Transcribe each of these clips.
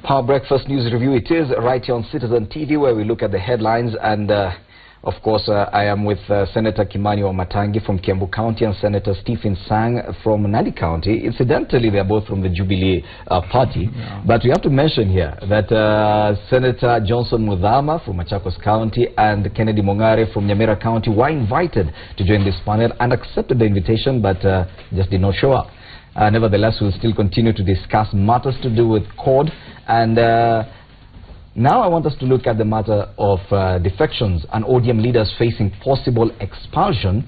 Power Breakfast News Review. It is right here on Citizen TV, where we look at the headlines. And of course, I am with Senator Kimani Wamatangi from Kiambu County and Senator Stephen Sang from Nandi County. Incidentally, they are both from the Jubilee Party. Yeah. But we have to mention here that Senator Johnson Muthama from Machakos County and Kennedy Mongare from Nyamira County were invited to join this panel and accepted the invitation, but just did not show up. Nevertheless, we'll still continue to discuss matters to do with CORD. And now I want us to look at the matter of defections and ODM leaders facing possible expulsion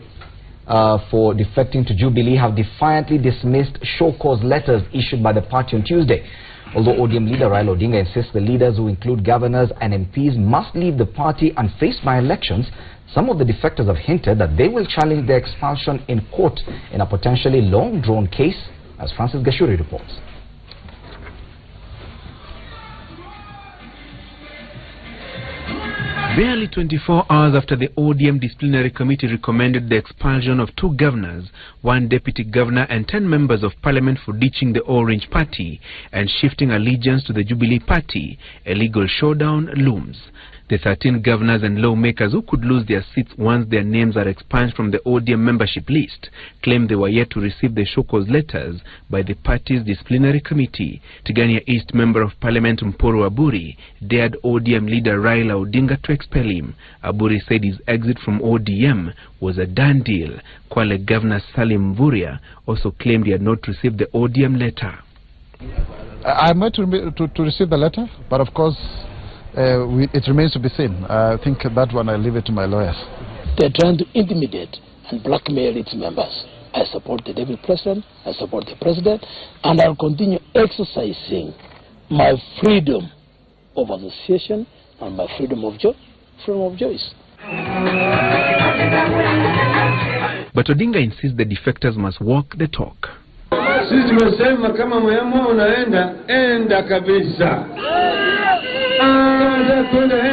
for defecting to Jubilee have defiantly dismissed show cause letters issued by the party on Tuesday. Although ODM leader Raila Odinga insists the leaders who include governors and MPs must leave the party and face by-elections, some of the defectors have hinted that they will challenge their expulsion in court in a potentially long-drawn case, as Francis Gashuri reports. Barely 24 hours after the ODM disciplinary committee recommended the expulsion of 2 governors, 1 deputy governor and 10 members of parliament for ditching the Orange Party and shifting allegiance to the Jubilee Party, a legal showdown looms. The 13 governors and lawmakers who could lose their seats once their names are expunged from the ODM membership list claim they were yet to receive the show cause letters by the party's disciplinary committee. Tigania East Member of Parliament Mporo Aburi dared ODM leader Raila Odinga to expel him. Aburi said his exit from ODM was a done deal. Kwale Governor Salim Mvurya also claimed he had not received the ODM letter. I'm yet to receive the letter, but of course it remains to be seen. I think that one I leave it to my lawyers. They're trying to intimidate and blackmail its members. I support the deputy president, I support the president, and I'll continue exercising my freedom of association and my freedom of choice. But Odinga insists the defectors must walk the talk. Sisi tumesema kama mwenyamo unaenda, enda kabisa.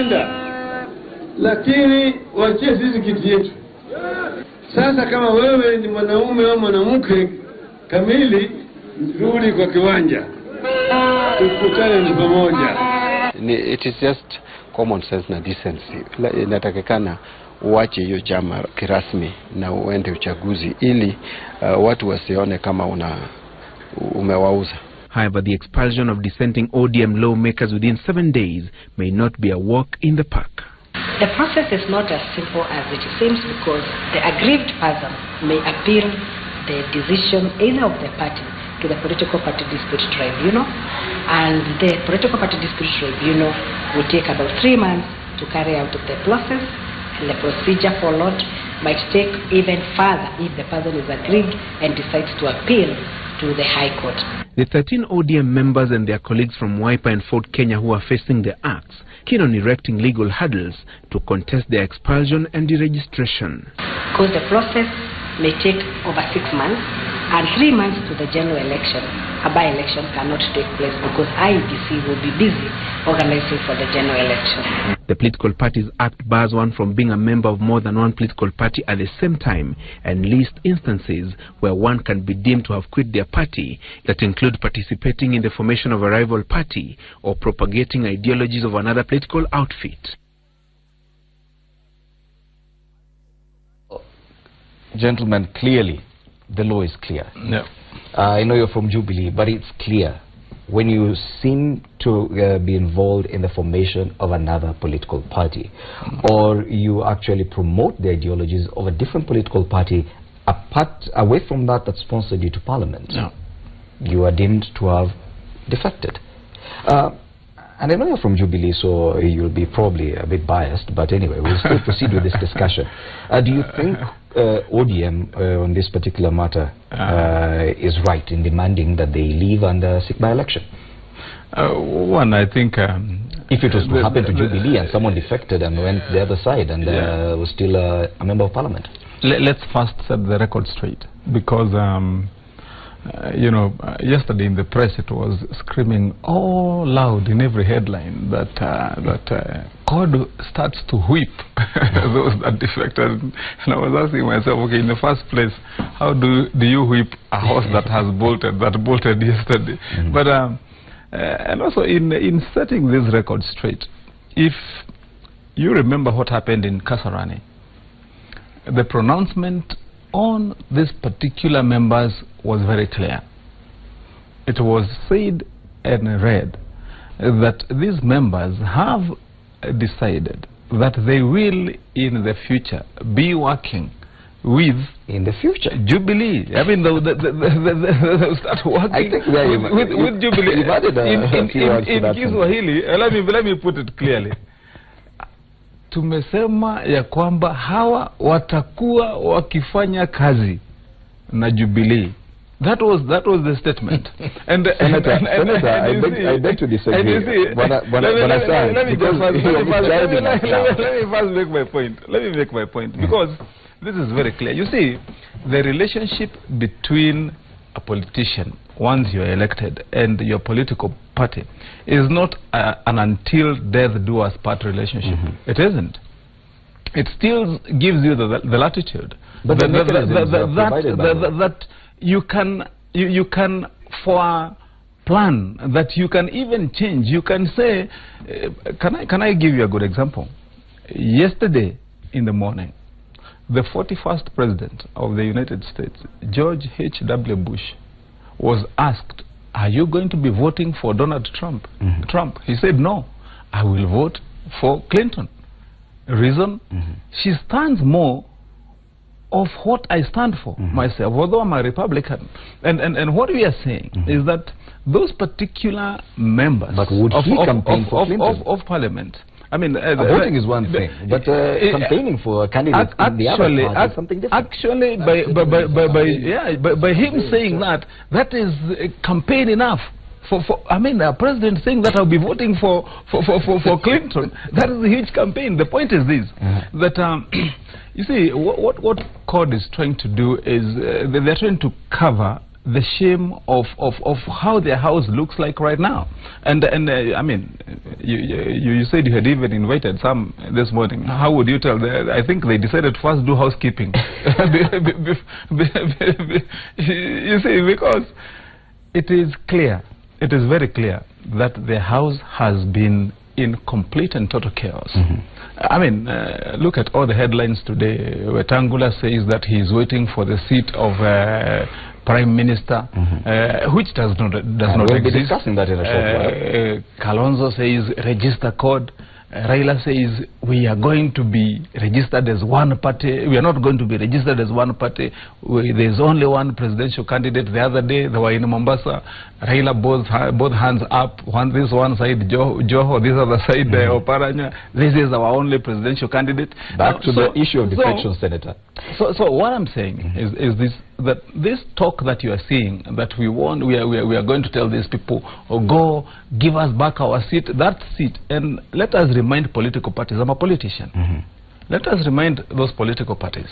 Enda. Lakini wachie sisi kiti yetu. Sasa kama wewe ni mwanaume au mwanamke kamili, rudi kwa kiwanja. Tukutane ni pamoja. It is just common sense na decency. Inatakikana uache hiyo chama kirasmi na uende uchaguzi ili watu wasione kama umewauza. However, the expulsion of dissenting ODM lawmakers within 7 days may not be a walk in the park. The process is not as simple as it seems, because the aggrieved person may appeal the decision either of the party to the Political Party Dispute Tribunal, and the Political Party Dispute Tribunal will take about 3 months to carry out the process, and the procedure followed might take even further if the person is aggrieved and decides to appeal to the High Court. The 13 ODM members and their colleagues from Wiper and Fort Kenya who are facing the axe, keen on erecting legal hurdles to contest their expulsion and deregistration. Because the process may take over 6 months, and 3 months to the general election, a by-election cannot take place because IEBC will be busy organizing for the general election. The Political Parties Act bars one from being a member of more than one political party at the same time and lists instances where one can be deemed to have quit their party that include participating in the formation of a rival party or propagating ideologies of another political outfit. Gentlemen, clearly the law is clear. Yeah. I know you're from Jubilee, but it's clear. When you seem to be involved in the formation of another political party, or you actually promote the ideologies of a different political party away from that sponsored you to parliament, you are deemed to have defected. And I know you're from Jubilee, so you'll be probably a bit biased, but anyway, we'll still proceed with this discussion. Do you think ODM on this particular matter is right in demanding that they leave and seek by-election? One, I think if it was to happen to Jubilee and someone defected and went the other side and was still a member of parliament. Let's first set the record straight, because you know, yesterday in the press it was screaming all loud in every headline that God starts to whip those that defected. And I was asking myself, okay, in the first place, how do you whip a horse that has bolted yesterday? But And also in setting this record straight, if you remember what happened in Kasarani, the pronouncement on these particular members was very clear. It was said and read that these members have decided that they will in the future be working with in the future Jubilee. I mean, they'll start working with Jubilee. In Kiswahili, let me put it clearly. Tumesema ya kwamba hawa watakuwa wakifanya kazi na Jubilee. That was the statement. And Senator, I beg to disagree. Let me make my point because this is very clear. You see, the relationship between a politician once you're elected and your political party is not an until death do us part relationship. It isn't. It still gives you the latitude that you can for a plan that you can even change. You can say, can I give you a good example? Yesterday in the morning, the 41st president of the United States, George H.W. Bush, was asked, are you going to be voting for Donald Trump? He said, no, I will vote for Clinton. Reason? She stands more of what I stand for myself, although I'm a Republican. And what we are saying is that those particular members of Parliament, I mean, voting is one thing, but campaigning for a candidate in the other party is something different. Actually, by him saying that is campaign enough. I mean, a president saying that I'll be voting for Clinton, that is a huge campaign. The point is this, that you see, what CORD is trying to do is they're trying to cover the shame of how their house looks like right now. And I mean, you said you had even invited some this morning. How would you tell them? I think they decided first do housekeeping. You see, because it is clear, it is very clear that the house has been in complete and total chaos. I mean, look at all the headlines today. Wetangula says that he is waiting for the seat of Prime Minister, which does not we'll exist. Be discussing that in a short while. Kalonzo says register code. Raila says we are going to be registered as one party. We are not going to be registered as one party. There is only one presidential candidate. The other day they were in Mombasa. Raila both hands up. This one side Joho, this other side Oparanya. This is our only presidential candidate. Back to the issue of defection, Senator. So what I'm saying is this, that this talk that you are seeing, that we are going to tell these people, go give us back our seat, that seat. And let us remind political parties, I'm a politician, let us remind those political parties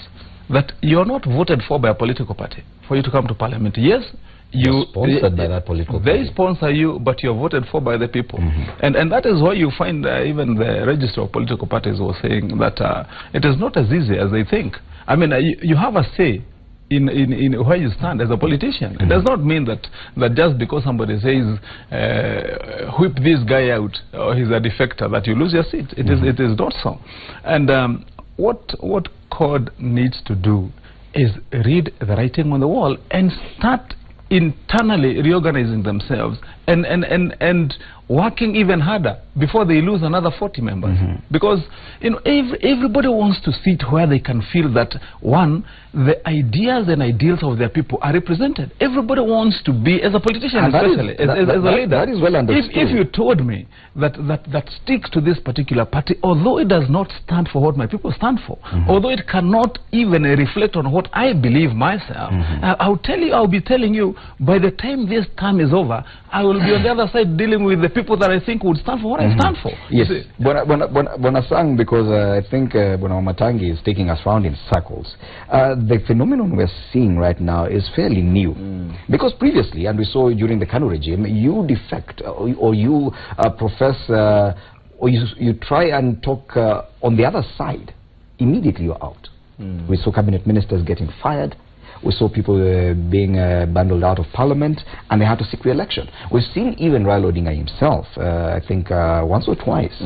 that you are not voted for by a political party for you to come to parliament. Yes, you sponsored by that political party. They sponsor you, but you're voted for by the people. And that is why you find even the register of political parties was saying that it is not as easy as they think. I mean, you have a say in where you stand as a politician. It does not mean that just because somebody says whip this guy out or he's a defector that you lose your seat. It is not so. And what CORD needs to do is read the writing on the wall and start internally reorganizing themselves and working even harder before they lose another 40 members. Because everybody wants to sit where they can feel that, one, the ideas and ideals of their people are represented. Everybody wants to be, as a politician especially, as a leader. That is well understood. If you told me that sticks to this particular party, although it does not stand for what my people stand for, although it cannot even reflect on what I believe myself, I'll be telling you, by the time this term is over, I will be on the other side dealing with the people that I think would stand for what I stand for. Yes, Bonasang, because I think Wamatangi is taking us round in circles. The phenomenon we're seeing right now is fairly new. Because previously, and we saw during the Kanu regime, you defect or you profess or you try and talk on the other side, immediately you're out. We saw cabinet ministers getting fired, We saw people being bundled out of parliament, and they had to seek re-election. We've seen even Raila Odinga himself, I think once or twice,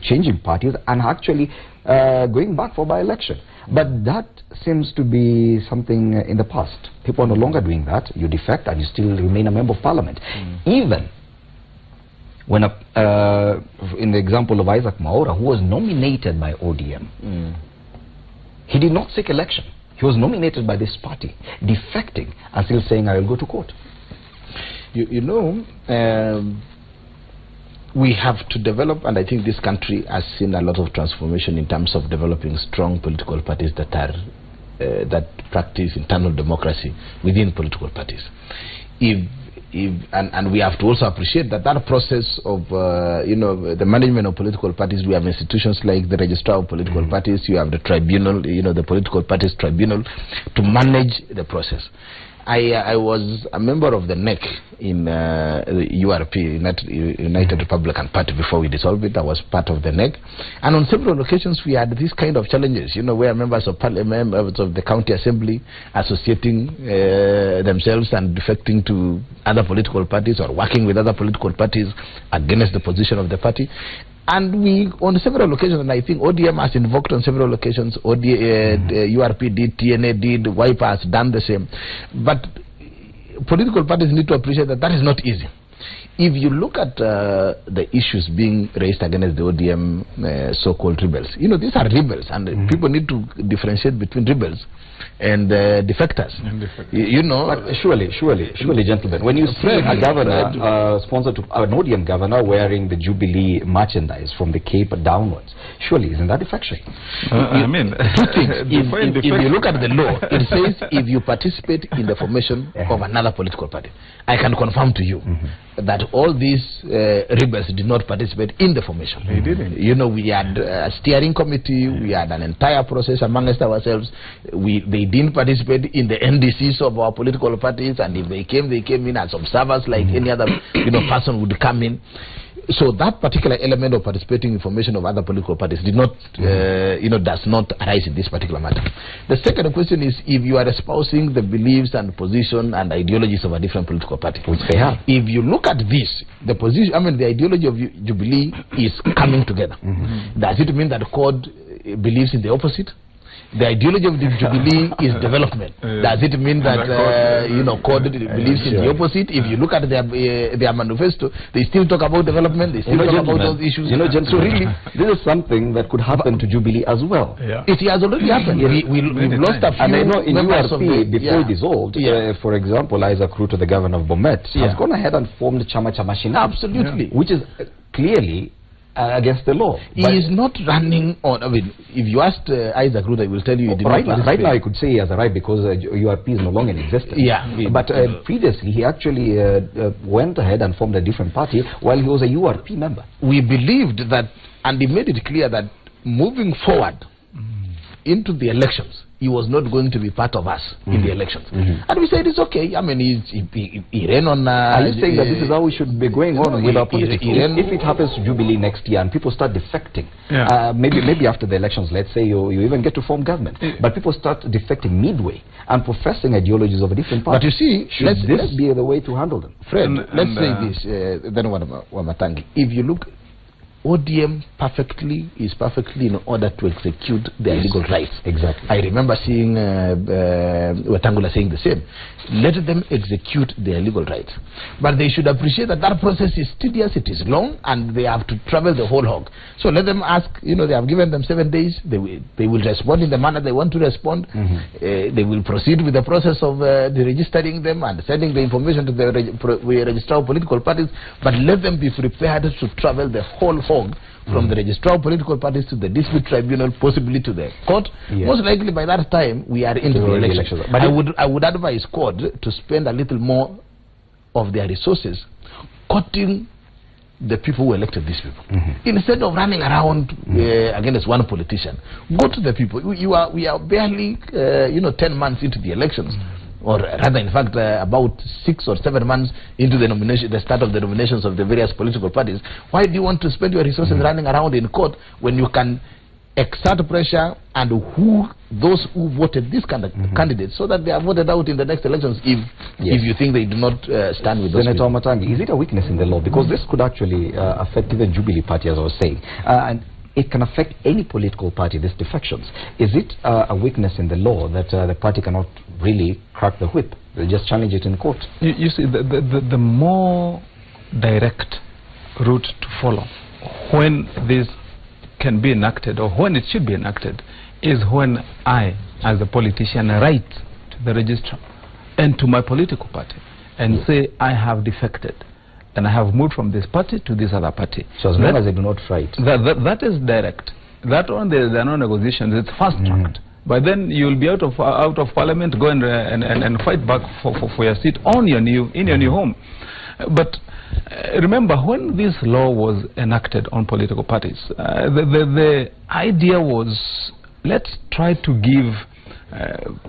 changing parties and actually going back for by-election. But that seems to be something in the past. People are no longer doing that. You defect and you still remain a member of parliament. Even when, in the example of Isaac Maura, who was nominated by ODM, he did not seek election. He was nominated by this party, defecting and still saying, I will go to court. You know, we have to develop, and I think this country has seen a lot of transformation in terms of developing strong political parties that are that practice internal democracy within political parties. And we have to also appreciate that process of you know, the management of political parties. We have institutions like the Registrar of Political Parties. You have the tribunal, you know, the political parties tribunal, to manage the process. I was a member of the NEC in the URP, United Republican Party, before we dissolved it. I was part of the NEC, and on several occasions we had these kind of challenges, you know, where members of parliament, members of the county assembly, associating themselves and defecting to other political parties or working with other political parties against the position of the party. And we, on several occasions, and I think ODM has invoked on several occasions, URP did, TNA did, Wiper has done the same. But political parties need to appreciate that that is not easy. If you look at the issues being raised against the ODM so-called rebels, you know, these are rebels, and people need to differentiate between rebels and defectors. You know, but surely, gentlemen, when you see a governor sponsored to an ODM governor wearing the Jubilee merchandise from the Cape downwards, surely isn't that defection? I mean, two things. If you look at the law, it says if you participate in the formation of another political party, I can confirm to you that all these rebels did not participate in the formation. They didn't. You know, we had a steering committee, we had an entire process amongst ourselves. They didn't participate in the NDCs of our political parties, and if they came in as observers like any other, you know, person would come in. So that particular element of participating in formation of other political parties did not, you know, does not arise in this particular matter. The second question is, if you are espousing the beliefs and position and ideologies of a different political party, which they have. If you look at this, the position, I mean, the ideology of Jubilee is coming together. Does it mean that CORD believes in the opposite? The ideology of the Jubilee is development. Does it mean that you know, CORD believes in the opposite? If you look at their manifesto, they still talk about development. They still talk about those issues. You know, so really, this is something that could happen to Jubilee as well. It has already happened. We've lost a few. And I know in URP, before it dissolved, for example, Isaac Ruto, the governor of Bomet, has gone ahead and formed Chama Cha Mashinani. Absolutely. Which is clearly against the law. He is not running on. I mean, if you asked Isaac Ruto, he will tell you he did right not. Right now, I could say he has a right because URP is no longer in existence. But previously, he actually went ahead and formed a different party while he was a URP member. We believed that, and he made it clear that moving forward into the elections, he was not going to be part of us in the elections. And we said it's okay. I mean, he ran on... Are you saying that this is how we should be going on with our politics? If it happens to Jubilee next year and people start defecting, maybe after the elections, let's say you even get to form government, but people start defecting midway and professing ideologies of a different party. But you see, should this be the way to handle them? Fred, let's say this, then Wamatangi. If you look, ODM is perfectly in order to execute their legal rights. Exactly. I remember seeing Wetangula saying the same. Let them execute their legal rights. But they should appreciate that that process is tedious, it is long, and they have to travel the whole hog. So let them ask, you know, they have given them 7 days. They will respond in the manner they want to respond. They will proceed with the process of registering them and sending the information to the registrar of political parties. But let them be prepared to travel the whole hog from the registrar of political parties to the dispute tribunal, possibly to the court. Most likely by that time we are into the elections. But I would advise court to spend a little more of their resources courting the people who elected these people. Instead of running around against one politician, go to the people. We are barely 10 months into the elections. Or rather, in fact, about 6 or 7 months into the start of the nominations of the various political parties. Why do you want to spend your resources running around in court when you can exert pressure and those who voted this kind of candidate, so that they are voted out in the next elections if you think they do not stand with those Senator people. Wamatangi, is it a weakness in the law? Because this could actually affect even Jubilee Party, as I was saying. And it can affect any political party, these defections. Is it a weakness in the law that the party cannot really crack the whip? They'll just challenge it in court. You see, the more direct route to follow when this can be enacted, or when it should be enacted, is when I, as a politician, write to the registrar and to my political party and say, I have defected and I have moved from this party to this other party. So as long as they do not write. That is direct. That one, there are no negotiations. It's fast-tracked. But then you'll be out of parliament, go and fight back for your seat in your new home. But remember, when this law was enacted on political parties, the idea was, let's try to give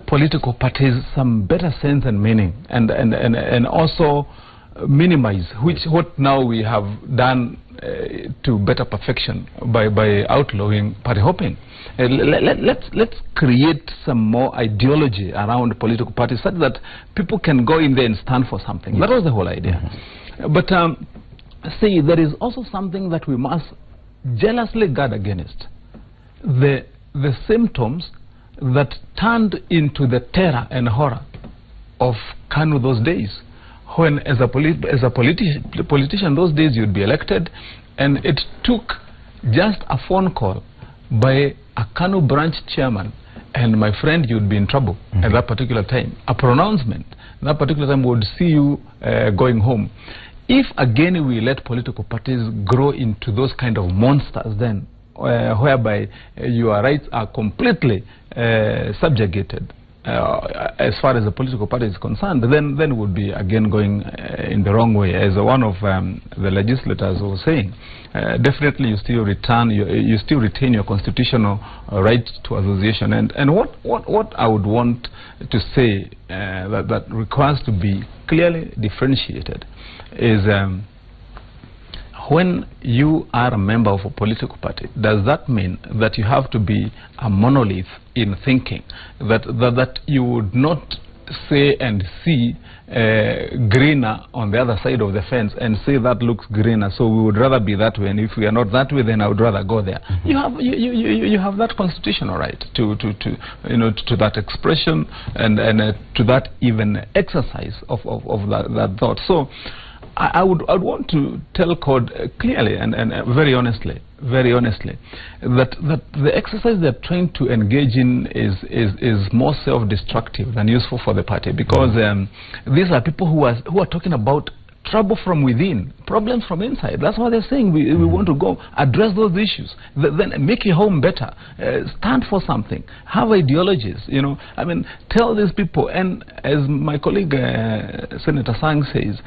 political parties some better sense and meaning, and also minimize what now we have done to better perfection by outlawing party hopping. Let's create some more ideology around political parties such that people can go in there and stand for something. That was the whole idea. But see, there is also something that we must jealously guard against. The symptoms that turned into the terror and horror of KANU those days, when as a politician those days you'd be elected, and it took just a phone call by a KANU branch chairman, and my friend, you'd be in trouble at that particular time. A pronouncement at that particular time would see you going home. If again we let political parties grow into those kind of monsters, then whereby your rights are completely subjugated, as far as the political party is concerned, then would be again going in the wrong way. As one of the legislators was saying, definitely you still retain your constitutional right to association. And what I would want to say that requires to be clearly differentiated is, when you are a member of a political party, does that mean that you have to be a monolith in thinking, that you would not say and see greener on the other side of the fence and say that looks greener, so we would rather be that way, and if we are not that way, then I would rather go there? You have that constitutional right to that expression and to that even exercise of that thought. So I would want to tell CORD clearly and very honestly that the exercise they're trying to engage in is more self-destructive than useful for the party, because these are people who are talking about trouble from within, problems from inside. That's why they're saying we want to go address those issues, then make your home better, stand for something, have ideologies, I mean, tell these people. And as my colleague Senator Sang says,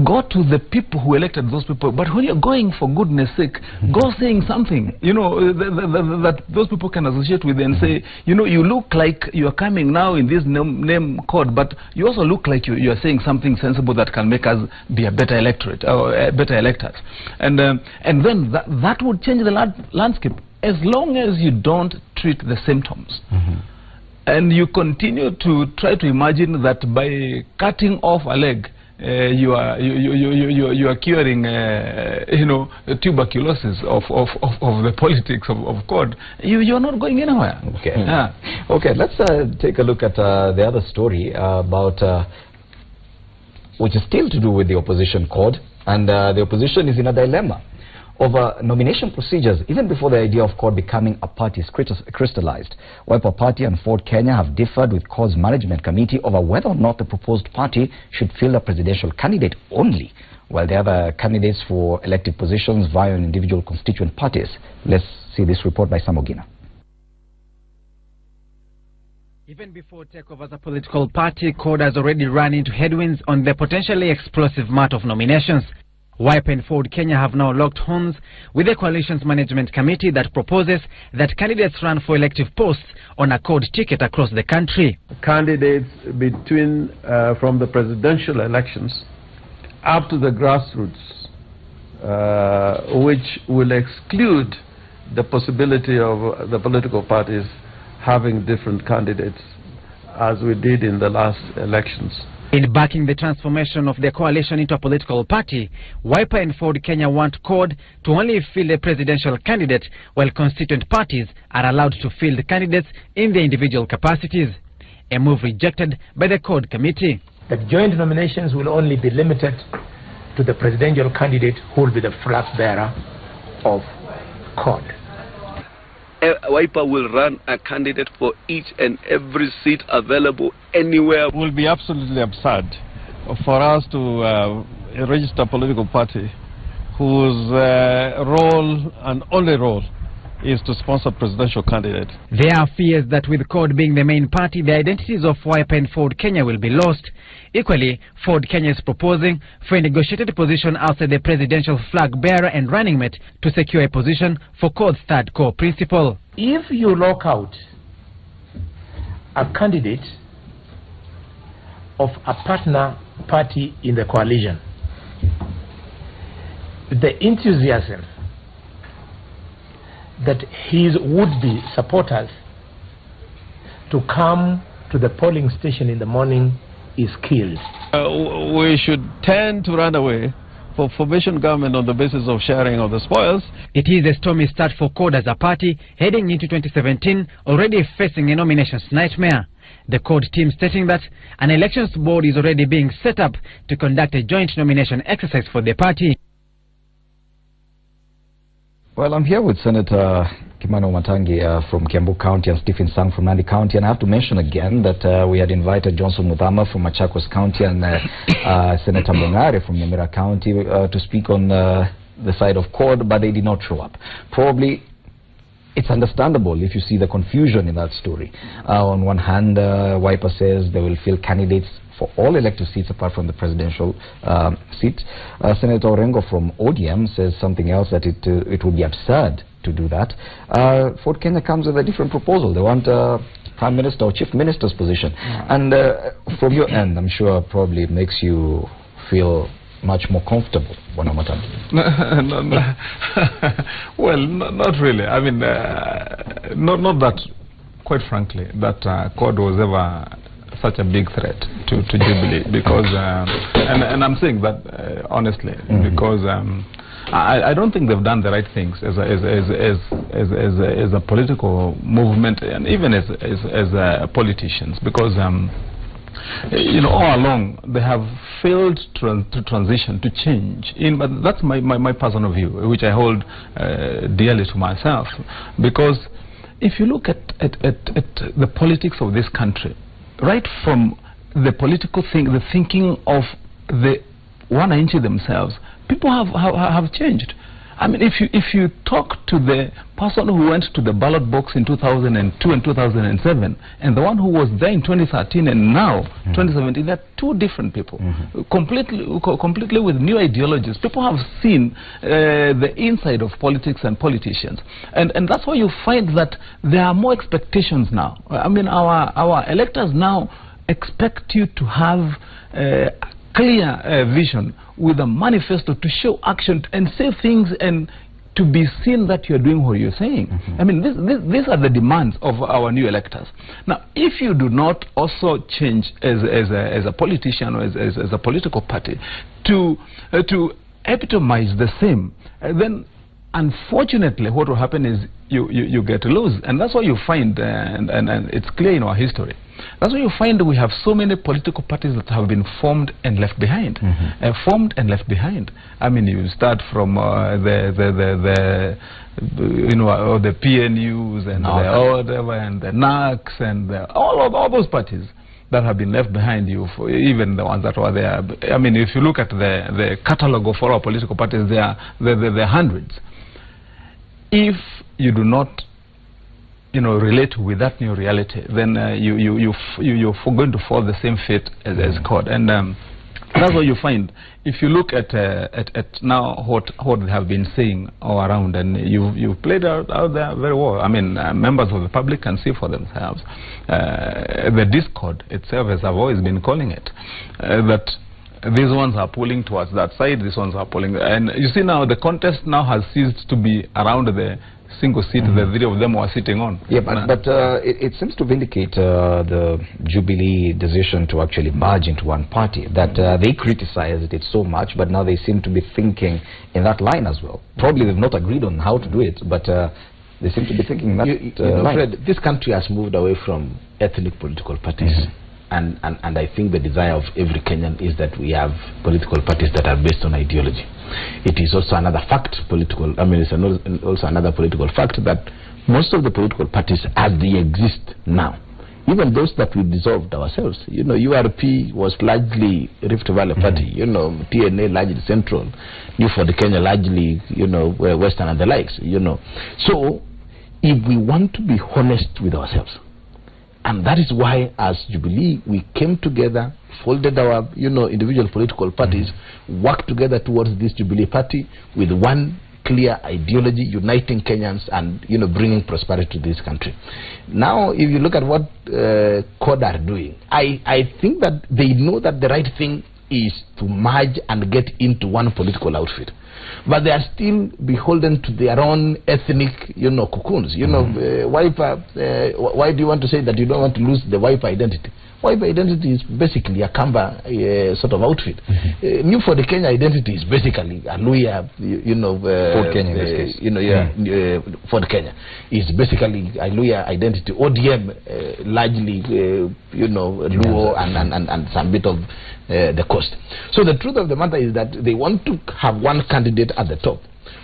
go to the people who elected those people. But when you're going, for goodness sake, go saying something, that those people can associate with, and say, you look like you're coming now in this name code, but you also look like you're saying something sensible that can make us be a better electorate, or better electors. And then that would change the landscape, as long as you don't treat the symptoms. And you continue to try to imagine that by cutting off a leg, you are curing tuberculosis of the politics of CORD. You're not going anywhere. Okay. Okay, let's take a look at the other story about which is still to do with the opposition CORD, and the opposition is in a dilemma over nomination procedures, even before the idea of CORD becoming a party is crystallized. Wiper Party and Ford Kenya have differed with CORD's management committee over whether or not the proposed party should field a presidential candidate only, while the other candidates for elected positions vie on individual constituent parties. Let's see this report by Samogina. Even before takeover as a political party, CORD has already run into headwinds on the potentially explosive matter of nominations. Wiper and Ford Kenya have now locked horns with the coalition's management committee that proposes that candidates run for elective posts on a CORD ticket across the country. Candidates between from the presidential elections up to the grassroots, which will exclude the possibility of the political parties having different candidates, as we did in the last elections. In backing the transformation of the coalition into a political party, Wiper and Ford Kenya want CORD to only field a presidential candidate, while constituent parties are allowed to field candidates in their individual capacities, a move rejected by the CORD committee. The joint nominations will only be limited to the presidential candidate who will be the flag bearer of CORD. Wiper will run a candidate for each and every seat available anywhere. It will be absolutely absurd for us to register a political party whose role and only role is to sponsor presidential candidate. There are fears that with CORD being the main party, the identities of Wiper and Ford Kenya will be lost. Equally, Ford Kenya is proposing for a negotiated position outside the presidential flag bearer and running mate to secure a position for CORD's third core principle. If you lock out a candidate of a partner party in the coalition, the enthusiasm that his would-be supporters to come to the polling station in the morning is killed. We should tend to run away for formation government on the basis of sharing of the spoils. It is a stormy start for CORD as a party heading into 2017, already facing a nominations nightmare. The CORD team stating that an elections board is already being set up to conduct a joint nomination exercise for the party. Well, I'm here with Senator Kimani Wamatangi from Kiambu County and Stephen Sang from Nandi County, and I have to mention again that we had invited Johnson Muthama from Machakos County and Senator Mongare from Nyamira County to speak on the side of CORD, but they did not show up. Probably it's understandable if you see the confusion in that story. On one hand, Wiper says they will fill candidates for all elected seats apart from the presidential seat. Senator Orengo from ODM says something else, that it would be absurd to do that. Ford Kenya comes with a different proposal. They want Prime Minister or Chief Minister's position. And from your end, I'm sure probably it makes you feel much more comfortable, Wamatangi. Well, not really. I mean, not that, quite frankly, that CORD was ever such a big threat to Jubilee, because and I'm saying that honestly, because I don't think they've done the right things as a political movement, and even as politicians, because you know, all along they have failed to transition, to change. But that's my personal view, which I hold dearly to myself, because if you look at the politics of this country, right from the political the thinking of the wananchi themselves, people have changed. I mean, if you talk to the person who went to the ballot box in 2002 and 2007, and the one who was there in 2013 and now 2017, they're two different people, completely with new ideologies. People have seen the inside of politics and politicians, and that's why you find that there are more expectations now. I mean, our electors now expect you to have clear vision with a manifesto, to show action and say things and to be seen that you're doing what you're saying. I mean, these are the demands of our new electors. Now, if you do not also change as a politician or as a political party to epitomize the same, then unfortunately what will happen is you get loose. And that's why you find, and it's clear in our history, that's why you find we have so many political parties that have been formed and left behind. Formed and left behind. I mean, you start from the PNUs and the NACs and all those parties that have been left behind, even the ones that were there. I mean, if you look at the catalogue of all our political parties, there are hundreds. If you do not relate with that new reality, then you're going to fall the same fate as CORD. And that's what you find. If you look at now what they have been saying all around, and you've played out there very well. I mean, members of the public can see for themselves. The discord itself, as I've always been calling it, that these ones are pulling towards that side, these ones are pulling, and you see now the contest now has ceased to be around the single seat the three of them were sitting on. Yeah, but it seems to vindicate the Jubilee decision to actually merge into one party, that they criticized it so much, but now they seem to be thinking in that line as well. Probably they've not agreed on how to do it, but they seem to be thinking that line. Fred, this country has moved away from ethnic political parties. And I think the desire of every Kenyan is that we have political parties that are based on ideology. It is also another fact, it's also another political fact that most of the political parties as they exist now, even those that we dissolved ourselves, URP was largely Rift Valley Party, TNA largely Central, New for the Kenya largely, Western and the likes, So, if we want to be honest with ourselves, and that is why, as Jubilee, we came together, folded our, individual political parties, worked together towards this Jubilee party with one clear ideology, uniting Kenyans and, bringing prosperity to this country. Now, if you look at what CORD are doing, I think that they know that the right thing is to merge and get into one political outfit. But they are still beholden to their own ethnic, cocoons. Wiper, why do you want to say that you don't want to lose the Wiper identity? Wiper identity is basically a Kamba sort of outfit. New for the Kenya identity is basically a Luya, Ford Kenya in this case. Ford Kenya is basically a Luya identity. ODM largely, Luo and some bit of the coast. So the truth of the matter is that they want to have one candidate at the top,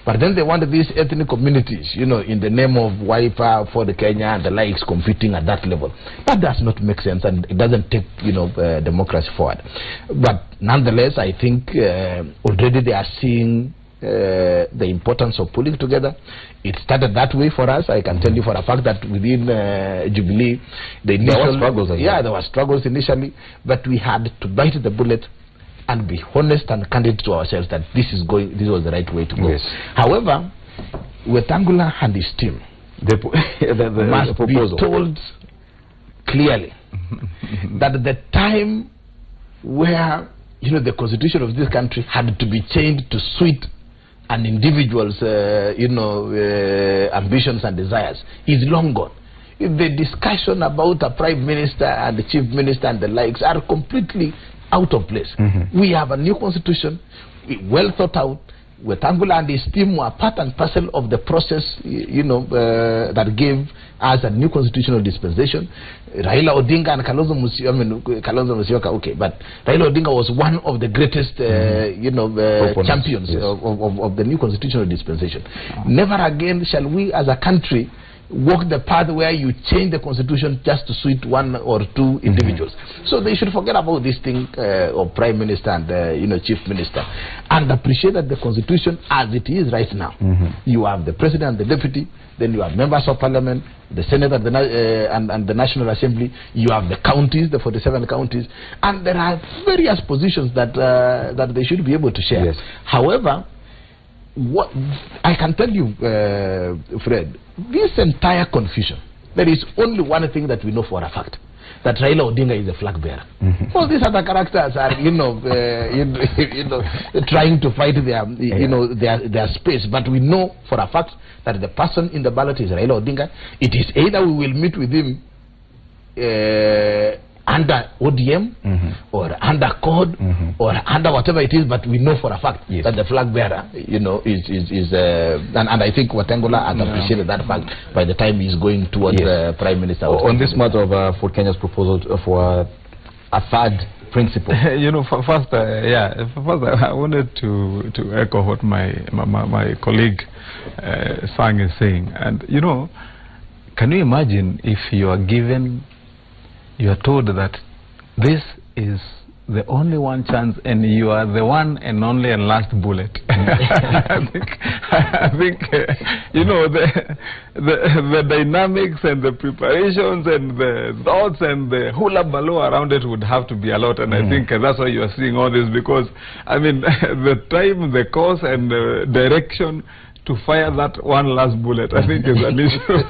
but then they want these ethnic communities, in the name of Wiper, for the Kenya and the likes competing at that level. That does not make sense, and it doesn't take, democracy forward. But nonetheless, I think already they are seeing the importance of pulling together. It started that way for us. I can tell you for a fact that within Jubilee, there were struggles. There were struggles initially, but we had to bite the bullet and be honest and candid to ourselves that this was the right way to go. Yes. However, Wetangula and his team must be told clearly that the time where the constitution of this country had to be changed to suit an individual's ambitions and desires is long gone. The discussion about a prime minister and the chief minister and the likes are completely out of place. We have a new constitution, well thought out. Wetangula and his team were part and parcel of the process, that gave us a new constitutional dispensation. Raila Odinga and Kalonzo Musyoka, okay, but Raila Odinga was one of the greatest, champions of the new constitutional dispensation. Never again shall we as a country walk the path where you change the constitution just to suit one or two individuals. So they should forget about this thing of prime minister and chief minister, and appreciate that the constitution as it is right now, you have the president and the deputy, then you have members of parliament, the senate and the national assembly, you have the counties, the 47 counties, and there are various positions that that they should be able to share. Yes. However, what I can tell you, Fred, this entire confusion, there is only one thing that we know for a fact, that Raila Odinga is a flag bearer. All these other characters are, trying to fight their space. But we know for a fact that the person in the ballot is Raila Odinga. It is either we will meet with him under ODM or under CORD or under whatever it is, but we know for a fact that the flag bearer, is and I think Wetangula has appreciated that fact by the time he's going towards the Prime Minister. On this matter of Ford Kenya's proposal for a third principle. First I wanted to echo what my colleague Sang is saying, and can you imagine if you are told that this is the only one chance and you are the one and only and last bullet? I think the dynamics and the preparations and the thoughts and the hula baloo around it would have to be a lot, and I think that's why you are seeing all this, because I mean the time, the course and the direction to fire that one last bullet, I think, is an issue.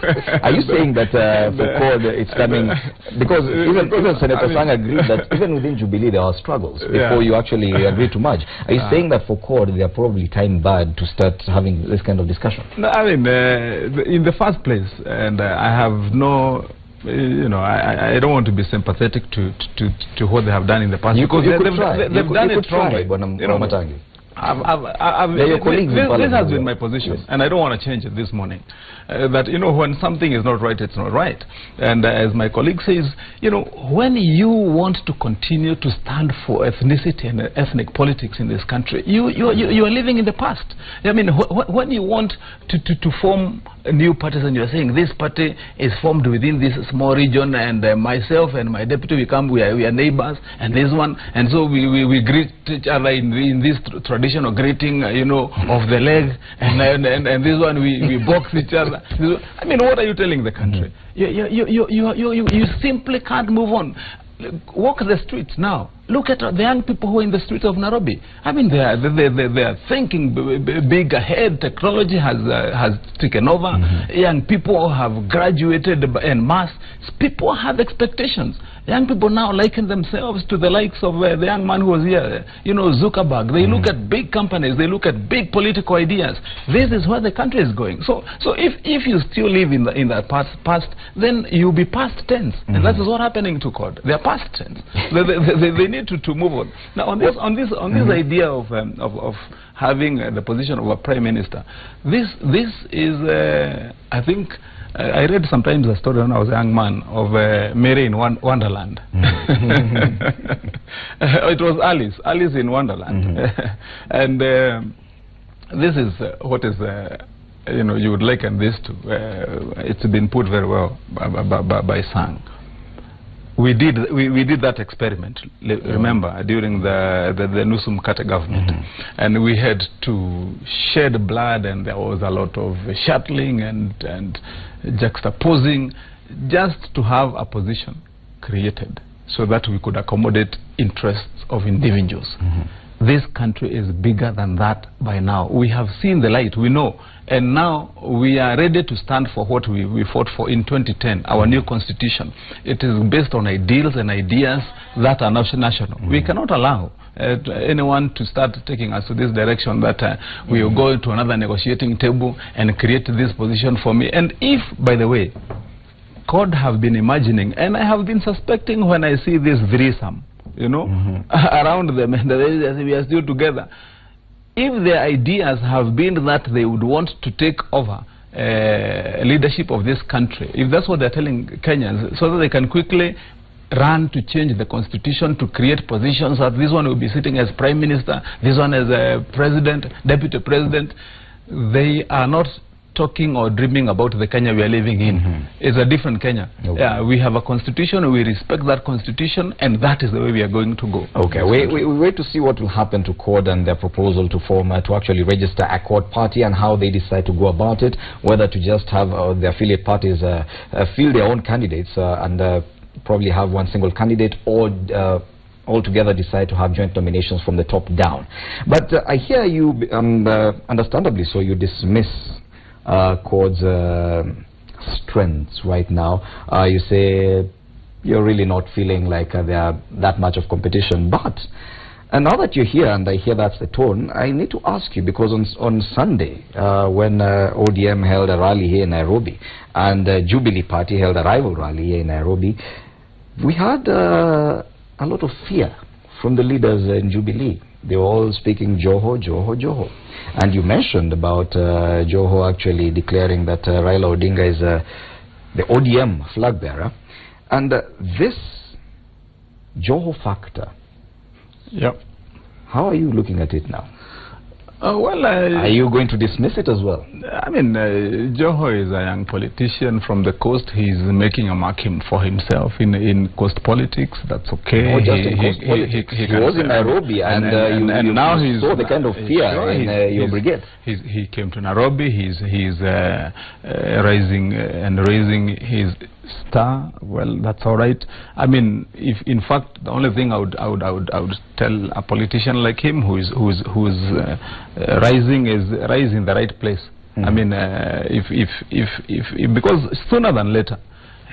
Are you saying that for CORD it's coming, because even Senator Sang agreed that even within Jubilee there are struggles before you actually agree to merge. Are you saying that for CORD they are probably time barred to start having this kind of discussion? No, I mean, in the first place, and I have no, I don't want to be sympathetic to what they have done in the past, because they've done it wrongly. This has been my position, and I don't want to change it this morning. That when something is not right, it's not right. And as my colleague says, when you want to continue to stand for ethnicity and ethnic politics in this country, you are living in the past. I mean, when you want to form new parties and you're saying this party is formed within this small region, and myself and my deputy we are neighbors, and this one, and so we greet each other in this traditional greeting, of the leg, and this one we box each other. I mean, what are you telling the country? You simply can't move on. Walk the streets now. Look at the young people who are in the streets of Nairobi. I mean, they are thinking big ahead. Technology has taken over. Young people have graduated en masse. People have expectations. Young people now liken themselves to the likes of the young man who was here, Zuckerberg. They look at big companies. They look at big political ideas. This is where the country is going. So if you still live in that past, then you'll be past tense. And that is what's happening to CORD. They are past tense. They need to move on. Now on this idea of having the position of a prime minister, this is I think I read sometimes a story when I was a young man of Mary in Wonderland. It was Alice in Wonderland. And this is what is you would liken this to. It's been put very well by Sang. We did that experiment, remember, during the Nusum Kata government, and we had to shed blood, and there was a lot of shuttling and juxtaposing, just to have a position created so that we could accommodate interests of individuals. This country is bigger than that by now. We have seen the light, we know, and now we are ready to stand for what we fought for in 2010, our new constitution. It is based on ideals and ideas that are national. We cannot allow anyone to start taking us to this direction that we will go to another negotiating table and create this position for me. And if, by the way, CORD have been imagining, and I have been suspecting when I see this threesome, around them, and we are still together. If their ideas have been that they would want to take over leadership of this country, if that's what they're telling Kenyans, so that they can quickly run to change the constitution to create positions that this one will be sitting as prime minister, this one as a president, deputy president, they are not talking or dreaming about the Kenya we are living in. It's a different Kenya. We have a constitution, we respect that constitution, and that is the way we are going to go. We wait to see what will happen to CORD and their proposal to form, to actually register a CORD party, and how they decide to go about it, whether to just have the affiliate parties field their own candidates and probably have one single candidate, or altogether decide to have joint nominations from the top down. But I hear you, understandably so, you dismiss CORD's strengths right now. You say you're really not feeling like there are that much of competition. But now that you're here, and I hear that's the tone, I need to ask you, because on Sunday, when ODM held a rally here in Nairobi, and Jubilee Party held a rival rally here in Nairobi, we had a lot of fear from the leaders in Jubilee. They were all speaking Joho, Joho, Joho. And you mentioned about Joho actually declaring that Raila Odinga is the ODM flag bearer. And this Joho factor, how are you looking at it now? Are you going to dismiss it as well? I mean, Joho is a young politician from the coast. He's making a mark for himself in coast politics. That's okay. Not just in coast politics. He was in Nairobi, and now he saw the kind of fear in your brigade. He came to Nairobi. He's rising and raising his star. Well, that's all right. I mean, if in fact the only thing I would tell a politician like him who is rising is rise in the right place. I mean, because sooner than later,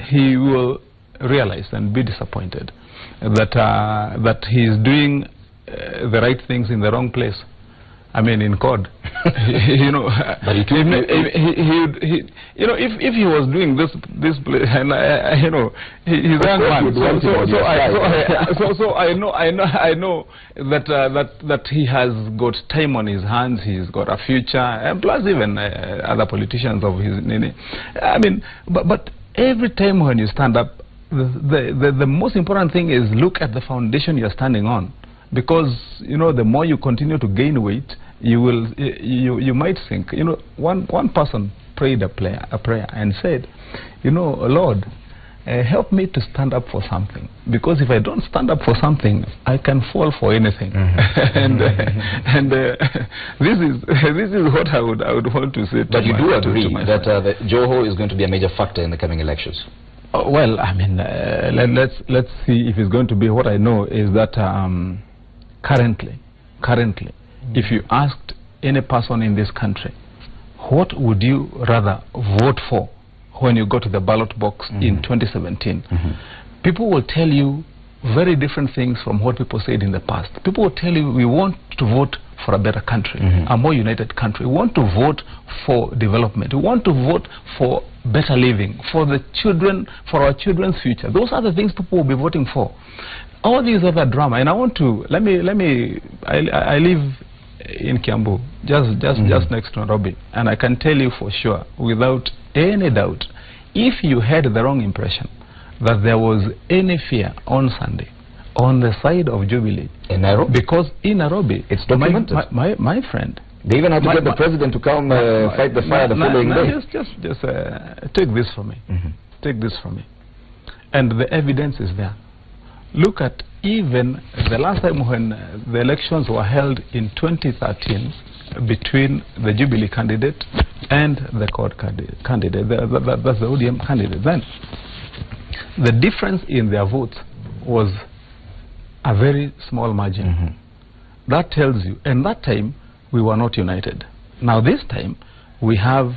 he will realize and be disappointed that he is doing the right things in the wrong place. I mean, in CORD. You know, but if he was doing this and you know, he's a young man. So I know that he has got time on his hands. He's got a future, and plus even other politicians of his. I mean, but every time when you stand up, the most important thing is look at the foundation you're standing on, because you know, the more you continue to gain weight, you might think. You know, one person prayed a prayer and said, you know, Lord, help me to stand up for something, because if I don't stand up for something, I can fall for anything. And this is what I would want to say. But you do agree that Joho is going to be a major factor in the coming elections? Well, I mean, let's see if it's going to be. What I know is that currently, if you asked any person in this country, what would you rather vote for when you go to the ballot box in 2017, people will tell you very different things from what people said in the past. People will tell you, we want to vote for a better country, a more united country. We want to vote for development. We want to vote for better living, for the children, for our children's future. Those are the things people will be voting for. All these other drama, and I want to I live in Kiambu, just next to Nairobi, and I can tell you for sure, without any doubt, if you had the wrong impression that there was any fear on Sunday on the side of Jubilee in Nairobi, because in Nairobi, it's documented. My friend, they even had to get the president to come fight the fire the following day. Just take this from me. Take this from me, and the evidence is there. Look at even the last time when the elections were held in 2013 between the Jubilee candidate and the CORD candidate, that's the ODM candidate. Then the difference in their votes was a very small margin. That tells you, and that time we were not united. Now this time we have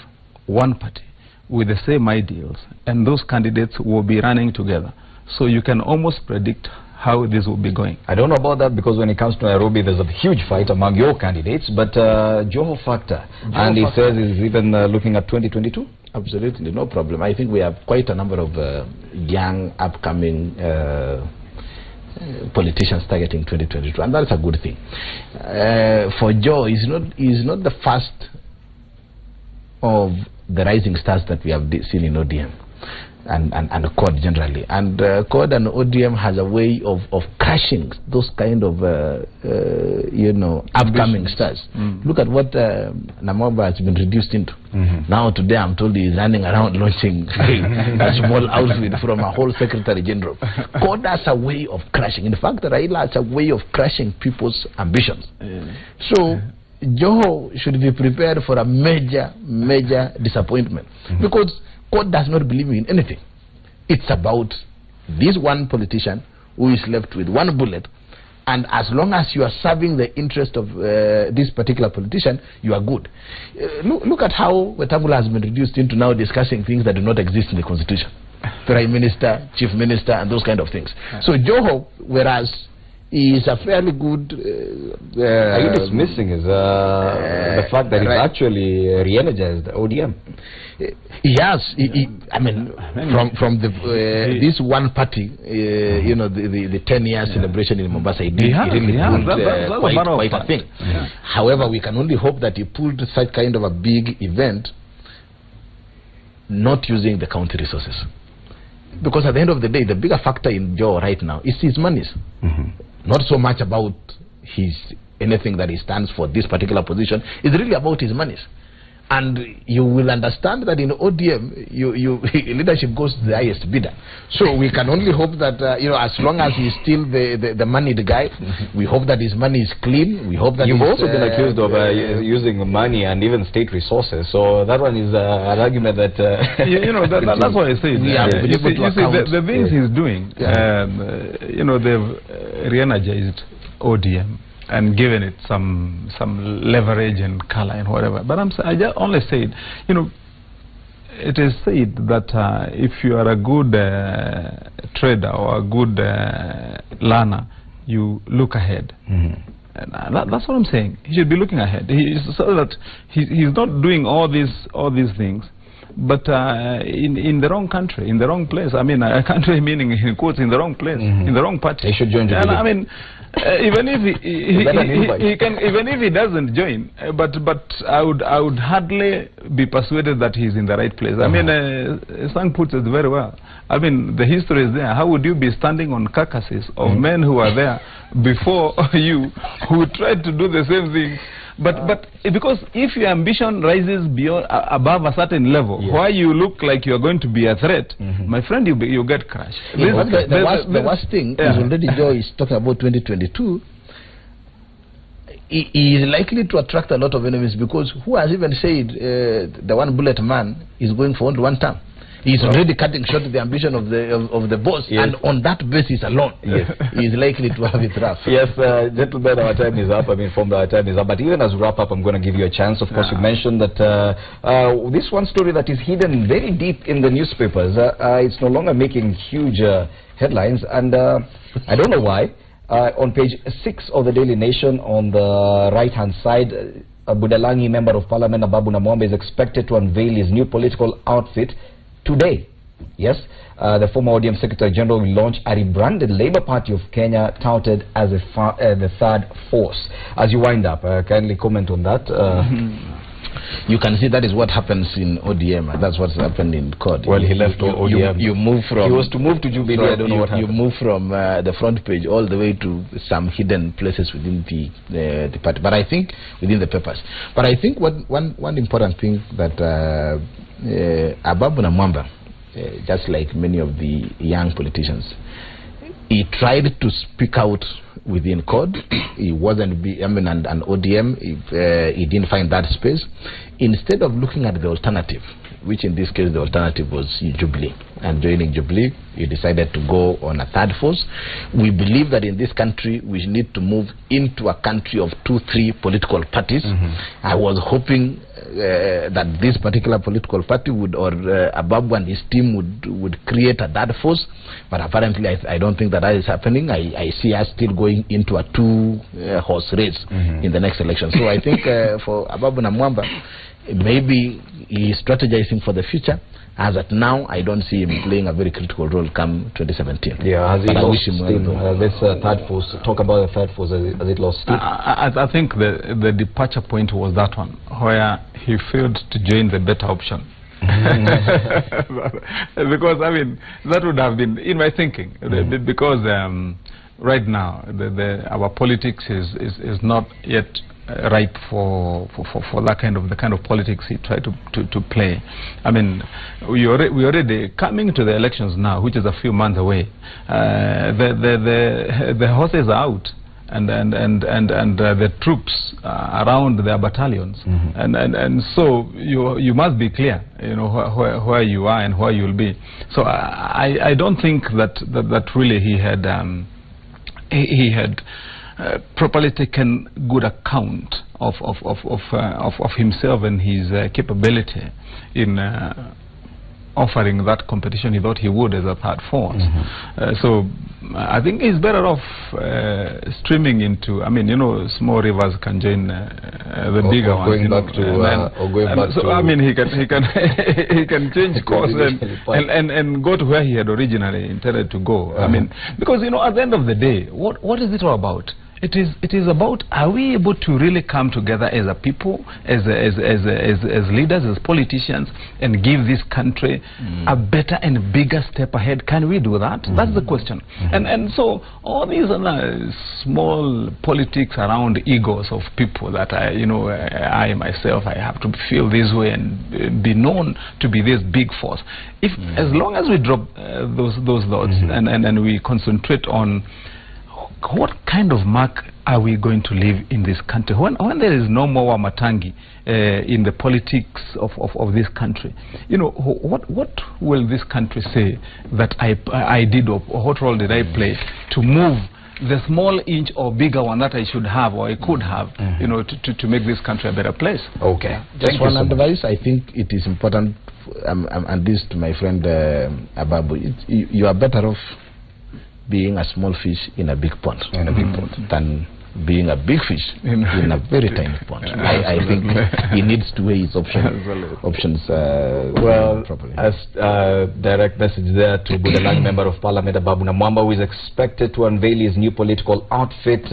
one party with the same ideals, and those candidates will be running together. So you can almost predict how this will be going. I don't know about that, because when it comes to Nairobi, there's a huge fight among your candidates, but Joho factor, and he says he's even looking at 2022? Absolutely, no problem. I think we have quite a number of young, upcoming politicians targeting 2022, and that's a good thing. For Joe, he's not the first of the rising stars that we have seen in ODM. And CORD generally, and CORD and ODM has a way of crushing those kind of you know, upcoming stars. Look at what Namwamba has been reduced into. Now today I'm told he's running around launching a small outfit from a whole secretary general. CORD has a way of crushing. In fact, Raila has a way of crushing people's ambitions. So Joho should be prepared for a major disappointment, because CORD does not believe in anything. It's about this one politician who is left with one bullet, and as long as you are serving the interest of this particular politician, you are good. Look at how Wetangula has been reduced into now discussing things that do not exist in the constitution. Prime Minister, Chief Minister, and those kind of things. So Joho, whereas he is a fairly good... are you dismissing the fact that he actually re-energized ODM? Yes, I mean, from the this one party, you know, the 10-year celebration in Mombasa, he really pulled quite a thing. However, we can only hope that he pulled such kind of a big event not using the county resources. Because at the end of the day, the bigger factor in Joe right now is his monies. Not so much about anything that he stands for, this particular position. It's really about his monies. And you will understand that in ODM, leadership goes to the highest bidder. So we can only hope that, you know, as long as he's still the moneyed guy, we hope that his money is clean. We hope that you've also been accused of using money and even state resources. So that one is an argument that... you know, that's what I say. You see, the things he's doing, you know, they've re-energized ODM. and given it some leverage and color and whatever. But I just only said, you know, it is said that if you are a good trader or a good learner, you look ahead. And that's what I'm saying. He should be looking ahead. So that he's not doing all these things, but in the wrong country, in the wrong place. I mean, a country meaning in quotes, in the wrong place, in the wrong party. He should join the I mean, even if he can, even if he doesn't join, but I would hardly be persuaded that he's in the right place. I mean, Sang puts it very well. I mean, the history is there. How would you be standing on carcasses of men who are there before you, who tried to do the same thing? But because if your ambition rises beyond above a certain level, where you look like you are going to be a threat, my friend, you get crushed. The worst thing is already Joe is talking about 2022. He is likely to attract a lot of enemies, because who has even said the one bullet man is going for only one term? He's already cutting short the ambition of the boss, and on that basis alone, he is likely to have it rough. Yes, gentlemen, our time is up. I mean, our time is up. But even as we wrap up, I'm going to give you a chance. Of course, you mentioned that this one story that is hidden very deep in the newspapers, it's no longer making huge headlines, and I don't know why. On page 6 of the Daily Nation, on the right-hand side, Budalangi Member of Parliament Ababu Namwamba is expected to unveil his new political outfit today. Yes, the former ODM Secretary General will launch a rebranded Labour Party of Kenya, touted as the third force. As you wind up, kindly comment on that. You can see that is what happens in ODM, and that's what's happened in CORD. Well, he left ODM. You move from... He was to move to Jubilee. I don't know what happened. You move from the front page all the way to some hidden places within the party. But I think within the papers. But I think one important thing that Ababu Namwamba, just like many of the young politicians, he tried to speak out within CORD. He wasn't, an ODM, he didn't find that space. Instead of looking at the alternative, which in this case the alternative was Jubilee, and joining Jubilee, he decided to go on a third force. We believe that in this country we need to move into a country of 2-3 political parties. I was hoping that this particular political party would, or Ababu and his team would create a third force, but apparently I don't think that is happening. I see us still going into a 2-horse race in the next election. So I think for Ababu Namwamba, maybe he is strategizing for the future. As at now, I don't see him playing a very critical role come 2017. Yeah, has he lost steam? Let's third force. Talk about the third force. Has it lost steam? I think the departure point was that one, where he failed to join the better option. Because I mean, that would have been in my thinking. Because right now, our politics is not yet ripe for that kind of politics he tried to play. I mean, we already coming to the elections now, which is a few months away. The horses are out, and the troops around their battalions, and so you must be clear, you know, where you are and where you'll be. So I don't think that really he had properly taken good account of himself and his capability in offering that competition he thought he would as a third force. So I think he's better off streaming into, I mean, you know, small rivers can join the bigger ones. Going back to, so I mean, he can change course and go to where he had originally intended to go. I mean, because, you know, at the end of the day, what is it all about? It is about, are we able to really come together as a people, as leaders, as politicians, and give this country a better and bigger step ahead? Can we do that? That's the question. And so all these small politics around egos of people that I myself, I have to feel this way and be known to be this big force. If as long as we drop those thoughts and we concentrate on what kind of mark are we going to leave in this country when there is no more Wamatangi in the politics of this country? You know, what will this country say that I did, or what role did I play to move the small inch or bigger one that I should have or I could have, you know, to make this country a better place. Okay. Just one advice. I think it is important, and this to my friend Ababu, you are better off being a small fish in a big pond, than being a big fish in a very tiny pond. I think he needs to weigh his options well, properly. As direct message there to Budalang Member of Parliament Ababu Namwamba, who is expected to unveil his new political outfit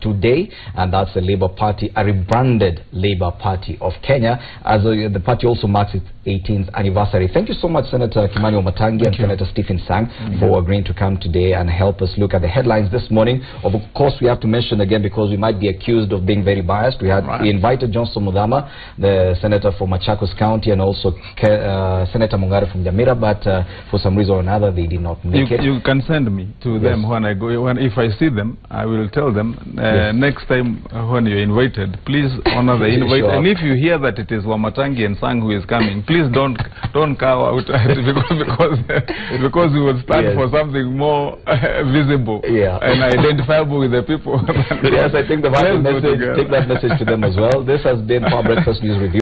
today, and that's the Labour Party, a rebranded Labour Party of Kenya, as the party also marks its 18th anniversary. Thank you so much, Senator Kimani Wamatangi and Senator Stephen Sang, for agreeing to come today and help us look at the headlines this morning. Of course, we have to mention again, because we might be accused of being very biased, we invited Johnson Mudhama, the senator from Machakos County, and also Senator Mungare from Jamira, but for some reason or another they did not make it. You can send me to them when I go. If I see them, I will tell them next time when you're invited, please honor the invite. And if you hear that it is Wamatangi and Sang who is coming, please don't cow out because we will stand for something more visible and identifiable with the people. Yes, I think the message, take that message to them as well. This has been Power Breakfast News Review.